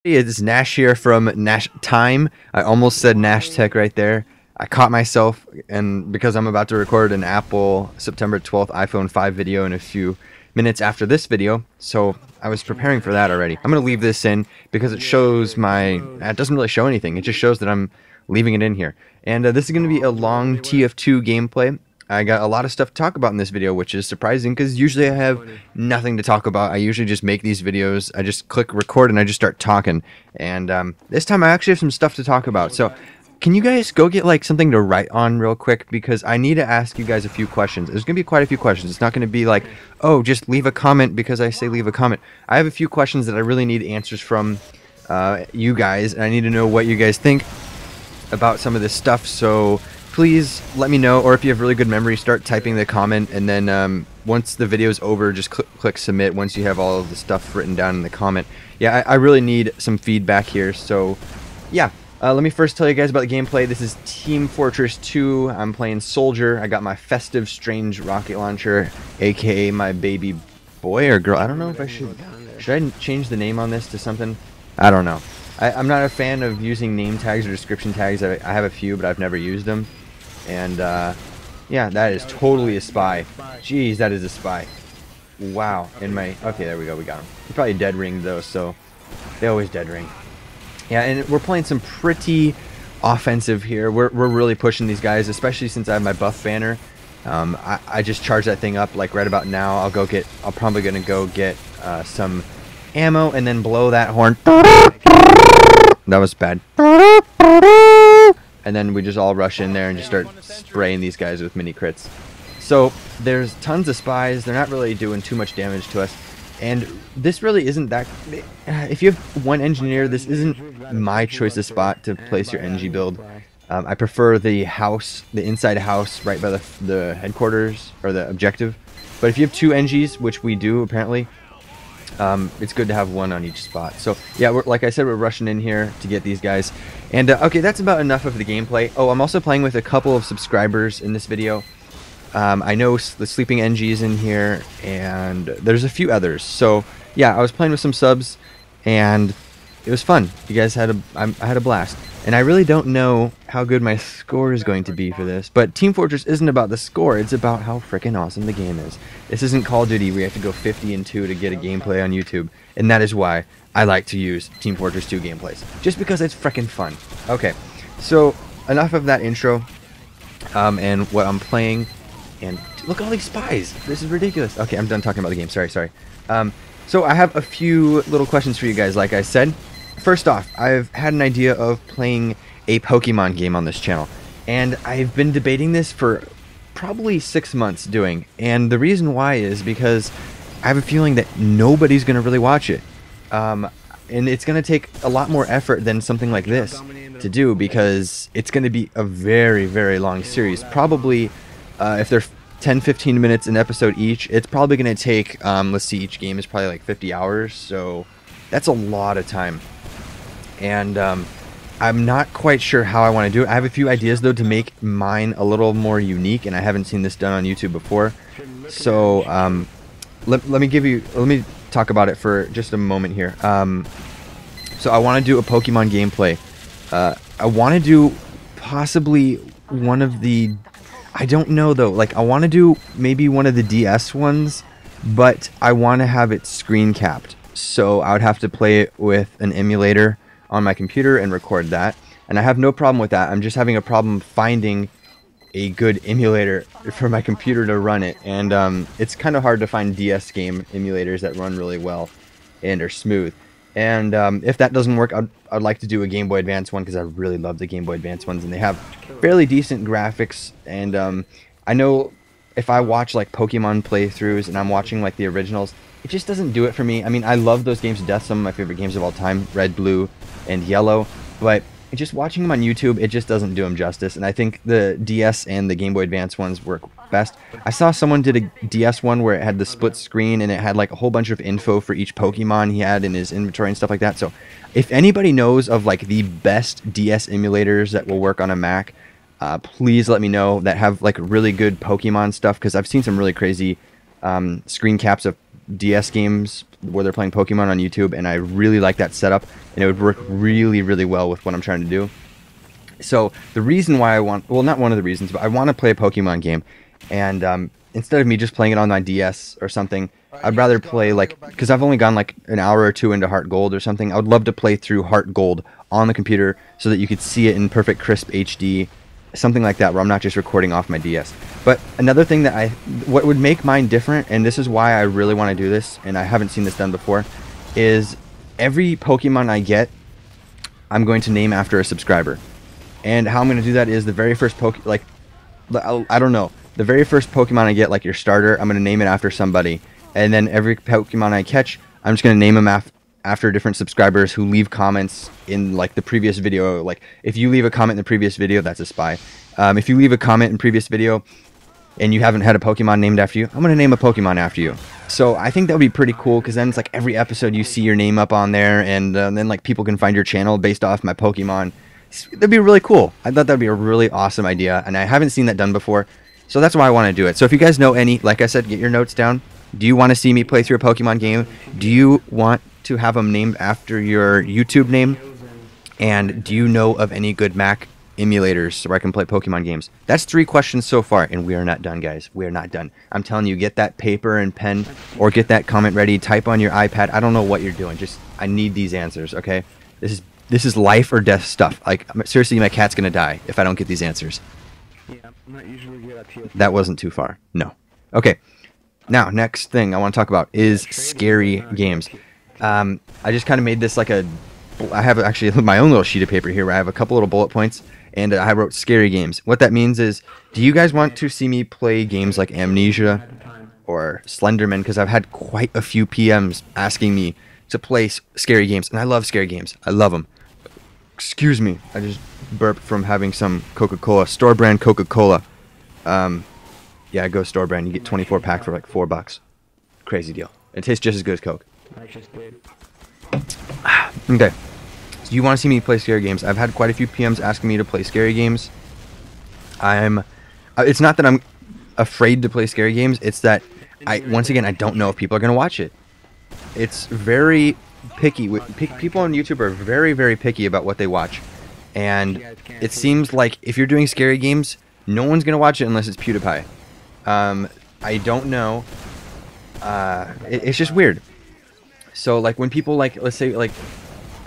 Hey, it's Nash here from GnashTime. I almost said Nash Tech right there. I caught myself, and because I'm about to record an Apple September 12th iPhone 5 video in a few minutes after this video, so I was preparing for that already. I'm going to leave this in because it shows it doesn't really show anything. It just shows that I'm leaving it in here. And this is going to be a long TF2 gameplay. I got a lot of stuff to talk about in this video, which is surprising because usually I have nothing to talk about. I usually just make these videos, I just click record and I just start talking. And this time I actually have some stuff to talk about. So can you guys go get like something to write on real quick, because I need to ask you guys a few questions. There's going to be quite a few questions. It's not going to be like, oh, just leave a comment because I say leave a comment. I have a few questions that I really need answers from you guys, and I need to know what you guys think about some of this stuff. So please let me know, or if you have really good memory, start typing the comment, and then once the video is over, just click submit once you have all of the stuff written down in the comment. Yeah, I really need some feedback here. So yeah, let me first tell you guys about the gameplay. This is Team Fortress 2. I'm playing Soldier. I got my Festive Strange rocket launcher, aka my baby boy or girl. I don't know if I should I change the name on this to something? I don't know. I'm not a fan of using name tags or description tags. I have a few, but I've never used them. And yeah, that is totally a spy. Jeez, that is a spy. Wow. Okay, there we go. We got him. He's probably dead ringed though, so they always dead ring. Yeah, and we're playing some pretty offensive here. We're really pushing these guys, especially since I have my buff banner. I just charge that thing up like right about now. I'm probably gonna go get some ammo and then blow that horn. That was bad. And then we just all rush in there and just start spraying these guys with mini crits. So there's tons of spies. They're not really doing too much damage to us. And this really isn't that... If you have one engineer, this isn't my choice of spot to place your NG build. I prefer the inside house right by the headquarters, or the objective. But if you have two NGs, which we do apparently, it's good to have one on each spot. So yeah, like I said, we're rushing in here to get these guys. And okay, that's about enough of the gameplay. Oh, I'm also playing with a couple of subscribers in this video. I know the Sleeping NG is in here, and there's a few others. So yeah, I was playing with some subs, and it was fun. You guys I had a blast. And I really don't know how good my score is going to be for this, but Team Fortress isn't about the score, it's about how freaking awesome the game is. This isn't Call of Duty where you have to go 50-2 to get a gameplay on YouTube, and that is why I like to use Team Fortress 2 gameplays, just because it's freaking fun. Okay, so enough of that intro, and what I'm playing, and look at all these spies, this is ridiculous. Okay, I'm done talking about the game, sorry. So I have a few little questions for you guys, like I said. First off, I've had an idea of playing a Pokemon game on this channel, and I've been debating this for probably 6 months doing, and the reason why is because I have a feeling that nobody's going to really watch it, and it's going to take a lot more effort than something like this to do, because it's going to be a very, very long series. Probably, if they're 10-15 minutes an episode each, it's probably going to take, let's see, each game is probably like 50 hours, so that's a lot of time. And I'm not quite sure how I want to do it. I have a few ideas though to make mine a little more unique, and I haven't seen this done on YouTube before. So let me talk about it for just a moment here. So I want to do a Pokemon gameplay. I want to do possibly one of the, I don't know though, like I want to do maybe one of the DS ones, but I want to have it screen capped. So I would have to play it with an emulator on my computer and record that, and I have no problem with that. I'm just having a problem finding a good emulator for my computer to run it, and it's kind of hard to find DS game emulators that run really well and are smooth. And if that doesn't work, I'd like to do a Game Boy Advance one, because I really love the Game Boy Advance ones, and they have fairly decent graphics. And I know if I watch like Pokemon playthroughs and I'm watching like the originals, it just doesn't do it for me. I mean, I love those games to death, some of my favorite games of all time, Red, Blue, and Yellow, but just watching them on YouTube, it just doesn't do them justice, and I think the DS and the Game Boy Advance ones work best. I saw someone did a DS one where it had the split screen, and it had like a whole bunch of info for each Pokemon he had in his inventory and stuff like that. So if anybody knows of like the best DS emulators that will work on a Mac, please let me know, that have like really good Pokemon stuff, because I've seen some really crazy screen caps of DS games where they're playing Pokemon on YouTube, and I really like that setup, and it would work really, really well with what I'm trying to do. So the reason why I want, well, not one of the reasons, but I want to play a Pokemon game, and instead of me just playing it on my DS or something, I'd rather play, like, because I've only gone like an hour or two into Heart Gold or something. I would love to play through Heart Gold on the computer so that you could see it in perfect crisp HD, something like that, where I'm not just recording off my DS. But another thing that what would make mine different, and this is why I really want to do this, and I haven't seen this done before, is every Pokemon I get, I'm going to name after a subscriber. And how I'm going to do that is the very first I don't know, the very first Pokemon I get, like your starter, I'm going to name it after somebody. And then every Pokemon I catch, I'm just going to name them after different subscribers who leave comments in like the previous video. Like if you leave a comment in the previous video, that's a spy. If you leave a comment in previous video and you haven't had a Pokemon named after you, I'm going to name a Pokemon after you. So I think that would be pretty cool, because then it's like every episode you see your name up on there, and then like people can find your channel based off my Pokemon. That'd be really cool. I thought that'd be a really awesome idea, and I haven't seen that done before, so that's why I want to do it. So if you guys know any, like I said, get your notes down. Do you want to see me play through a Pokemon game? Do you want to have them named after your YouTube name? And do you know of any good Mac emulators where I can play Pokemon games? That's 3 questions so far, and we are not done, guys. We are not done. I'm telling you, get that paper and pen, or get that comment ready. Type on your iPad. I don't know what you're doing. Just, I need these answers, okay? This is life or death stuff. Like, seriously, my cat's gonna die if I don't get these answers. Yeah, I'm not usually good at PS. That wasn't too far. No. Okay. Now, next thing I want to talk about is scary games. I just kind of made this like I have actually my own little sheet of paper here where I have a couple little bullet points, and I wrote scary games. What that means is, do you guys want to see me play games like Amnesia or Slenderman? Because I've had quite a few PMs asking me to play scary games, and I love scary games. I love them. Excuse me, I just burped from having some Coca-Cola, store brand Coca-Cola. Yeah, go store brand. You get 24 pack for like $4. Crazy deal. It tastes just as good as Coke. I just did. Okay. So you want to see me play scary games? I've had quite a few PMs asking me to play scary games. It's not that I'm afraid to play scary games. It's that once again, I don't know if people are going to watch it. It's very picky. People on YouTube are very, very picky about what they watch. And it seems like if you're doing scary games, no one's going to watch it unless it's PewDiePie. I don't know. It's just weird. So like when people like, let's say like,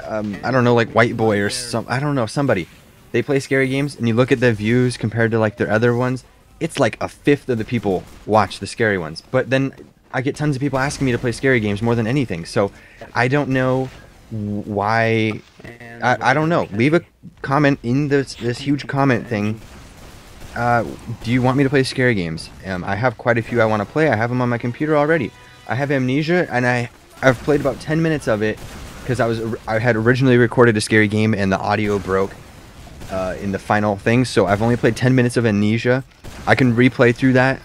I don't know, like White Boy or I don't know, somebody, they play scary games and you look at the views compared to like their other ones, it's like a fifth of the people watch the scary ones. But then I get tons of people asking me to play scary games more than anything. So I don't know why. I don't know. Leave a comment in this huge comment thing. Do you want me to play scary games? I have quite a few I want to play. I have them on my computer already. I have Amnesia, and I've played about 10 minutes of it because I had originally recorded a scary game and the audio broke in the final thing. So I've only played 10 minutes of Amnesia. I can replay through that.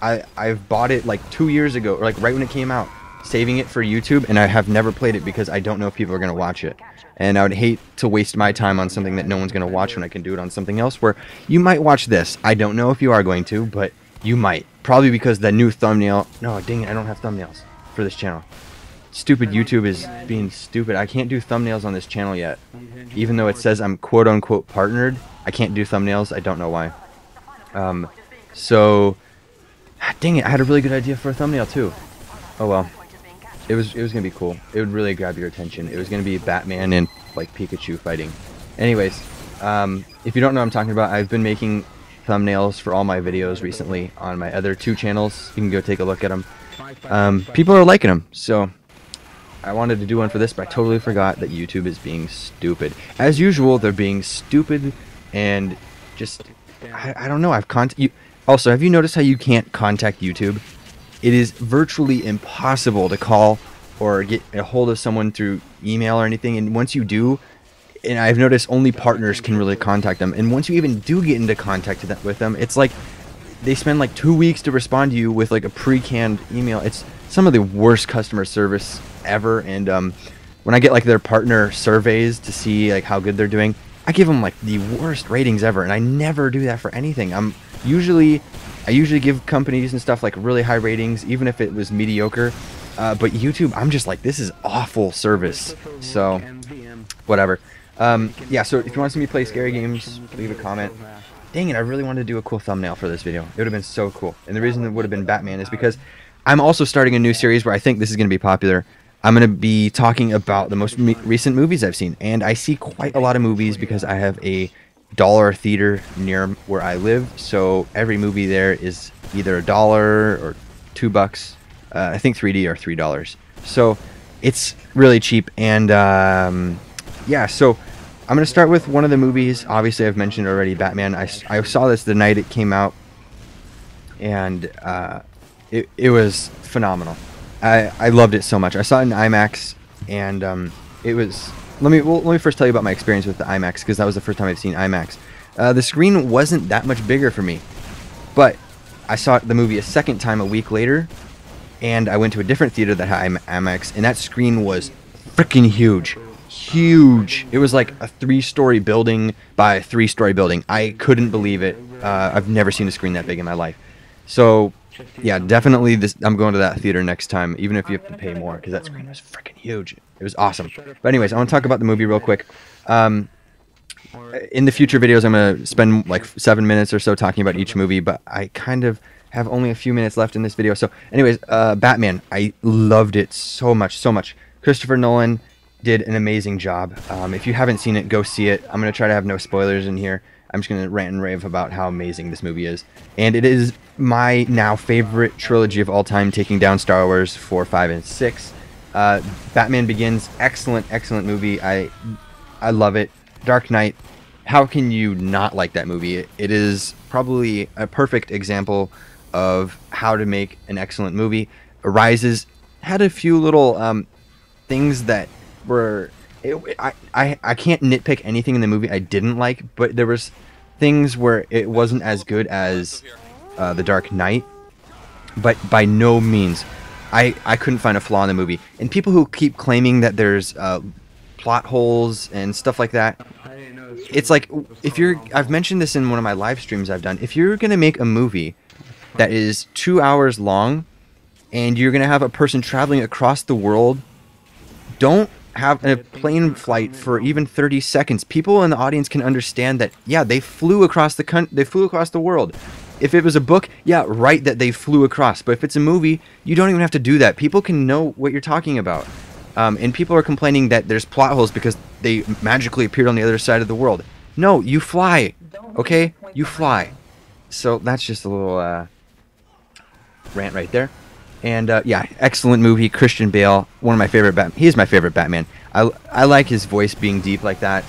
I've bought it like 2 years ago, or like right when it came out, saving it for YouTube, and I have never played it because I don't know if people are going to watch it. And I would hate to waste my time on something that no one's going to watch when I can do it on something else where you might watch this. I don't know if you are going to, but you might. Probably because the new thumbnail... No, dang it, I don't have thumbnails for this channel. Stupid YouTube is being stupid. I can't do thumbnails on this channel yet. Even though it says I'm quote-unquote partnered, I can't do thumbnails. I don't know why. So... Dang it, I had a really good idea for a thumbnail too. Oh well. It was gonna be cool. It would really grab your attention. It was gonna be Batman and like Pikachu fighting. Anyways, if you don't know what I'm talking about, I've been making thumbnails for all my videos recently on my other 2 channels. You can go take a look at them. People are liking them, so I wanted to do one for this, but I totally forgot that YouTube is being stupid. As usual, they're being stupid and just I don't know. Also, have you noticed how you can't contact YouTube? It is virtually impossible to call or get a hold of someone through email or anything. And once you do, and I've noticed only partners can really contact them. And once you even do get into contact with them, it's like they spend like 2 weeks to respond to you with like a pre-canned email. It's some of the worst customer service ever. And when I get like their partner surveys to see like how good they're doing, I give them like the worst ratings ever. And I never do that for anything. I usually give companies and stuff like really high ratings, even if it was mediocre. But YouTube, I'm just like, this is awful service. So, whatever. Yeah, so if you want to see me play scary games, leave a comment. Dang it, I really wanted to do a cool thumbnail for this video. It would have been so cool. And the reason it would have been Batman is because I'm also starting a new series where I think this is going to be popular. I'm going to be talking about the most recent movies I've seen. And I see quite a lot of movies because I have a dollar theater near where I live. So every movie there is either $1 or $2. I think 3D are $3. So it's really cheap. And yeah, so I'm going to start with one of the movies. Obviously, I've mentioned already, Batman. I saw this the night it came out, and it was phenomenal. I loved it so much. I saw it in IMAX, and it was... Let me first tell you about my experience with the IMAX, because that was the first time I've seen IMAX. The screen wasn't that much bigger for me, but I saw the movie a second time a week later, and I went to a different theater that had IMAX, and that screen was freaking huge. Huge. It was like a 3-story building by a 3-story building. I couldn't believe it. I've never seen a screen that big in my life. So yeah, definitely I'm going to that theater next time, even if you have to pay more, because that screen was freaking huge. It was awesome. But anyways, I want to talk about the movie real quick. In the future videos, I'm going to spend like 7 minutes or so talking about each movie, but I kind of have only a few minutes left in this video. So anyways, Batman, I loved it so much, so much. Christopher Nolan did an amazing job. If you haven't seen it, go see it. I'm going to try to have no spoilers in here. I'm just going to rant and rave about how amazing this movie is. And it is my now favorite trilogy of all time, taking down Star Wars 4, 5, and 6. Batman Begins, excellent, excellent movie. I love it. Dark Knight, how can you not like that movie? It is probably a perfect example of how to make an excellent movie. Rises had a few little things that were... I can't nitpick anything in the movie I didn't like, but there was things where it wasn't as good as The Dark Knight, but by no means. I couldn't find a flaw in the movie. And people who keep claiming that there's plot holes and stuff like that, it's like, if you're... I've mentioned this in one of my live streams I've done. If you're going to make a movie that is 2 hours long, and you're going to have a person traveling across the world, don't have a plane flight for even 30 seconds. People in the audience can understand that, yeah, they flew across the world. If it was a book, yeah, write that they flew across. But if it's a movie, you don't even have to do that. People can know what you're talking about. And people are complaining that there's plot holes because they magically appeared on the other side of the world. No, you fly. Okay? You fly. So that's just a little rant right there. And yeah, excellent movie. Christian Bale, one of my favorite he is my favorite Batman. I like his voice being deep like that.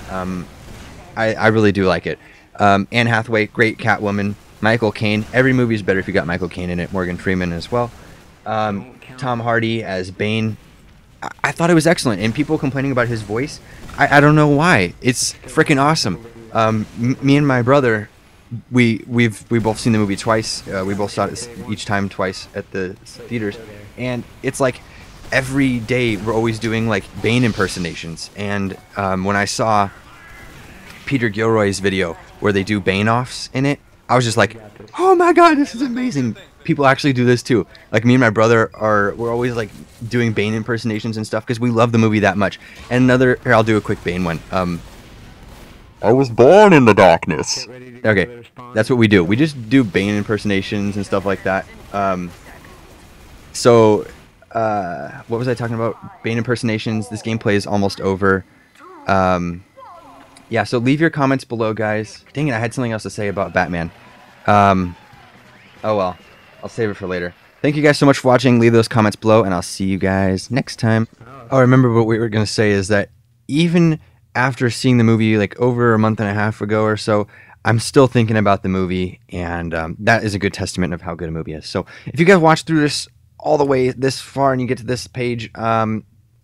I really do like it. Anne Hathaway, great Catwoman. Michael Caine, every movie is better if you got Michael Caine in it. Morgan Freeman as well. Tom Hardy as Bane. I thought it was excellent. And people complaining about his voice, I don't know why. It's freaking awesome. Me and my brother, we've both seen the movie twice. We both saw it each time twice at the theaters, and it's like every day we're always doing like Bane impersonations. And when I saw Peter Gilroy's video where they do Bane offs in it, I was just like, oh my god, this is amazing. People actually do this too. Like me and my brother we're always like doing Bane impersonations and stuff because we love the movie that much. And here, I'll do a quick Bane one. I was born in the darkness. Okay, that's what we do. We just do Bane impersonations and stuff like that. So, what was I talking about? Bane impersonations. This gameplay is almost over. Yeah, so leave your comments below, guys. Dang it, I had something else to say about Batman. Oh well, I'll save it for later. Thank you guys so much for watching. Leave those comments below, and I'll see you guys next time. Oh, remember what we were going to say is that even after seeing the movie like over a month and a half ago or so, I'm still thinking about the movie, and that is a good testament of how good a movie is. So if you guys watched through this all the way this far and you get to this page,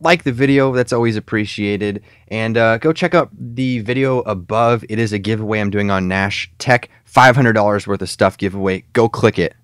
like the video, that's always appreciated. And go check out the video above. It is a giveaway I'm doing on Gnash Tech, $500 worth of stuff giveaway. Go click it.